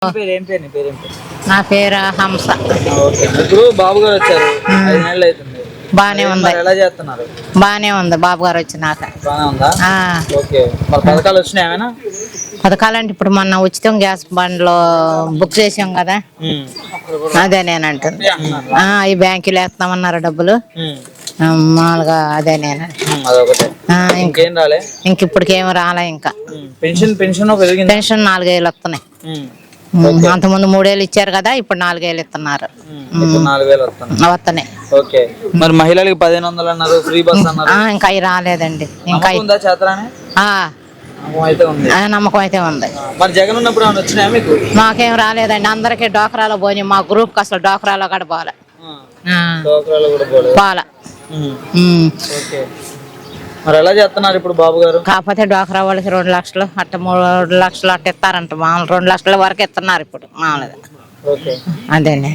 నా పేరు హంస. ఇప్పుడు బాబు గారు వచ్చారు, 5 నెలలు అవుతుంది. బానే ఉంది. ఎలా చేస్తున్నారు? బానే ఉంది బాబు గారు వచ్చినాక. బానే ఉందా? ఓకే. మరి పథకాలు వచ్చినాయి ఏమైనా? పథకాలంటే ఇప్పుడు మొన్న ఉచితం గ్యాస్ బండ్లో బుక్ చేసాం కదా, అదే నేనంటుంది. ఈ బ్యాంకులో వేస్తామన్నారు డబ్బులు, మామూలుగా అదే నేను. ఇంకేం రాలే? ఇప్పటికేమో రాలే. ఇంకా పెన్షన్ 4,000 వస్తున్నాయి. అంతకుముందు 3,000 ఇచ్చారు కదా, ఇప్పుడు 4,000 ఇస్తున్నారు. 4,000 వస్తున్నాయి. ఓకే. మరి మహిళలకు 1,500 అన్నారు, ఫ్రీ బస్ అన్నారు. ఇంకా అవి రాలేదండి. ఇంకా నమ్మకం అయితే ఉంది. మరి జగన్ ఉన్నప్పుడు వచ్చినాయా మీకు? మాకేం రాలేదండి. అందరికీ డోక్రాలో పోయి, మా గ్రూప్ కి అసలు డోక్రాలో కూడా పోలే. మరి ఎలా చేస్తున్నారు ఇప్పుడు బాబు గారు? కాకపోతే డోక్రా వాళ్ళకి 2 లక్షలు అట్ట 3 లక్షలు అట్ట ఇస్తారంట. మామూలు 2 లక్షల వరకు ఇస్తున్నారు ఇప్పుడు మామూలుగా. అదేనే.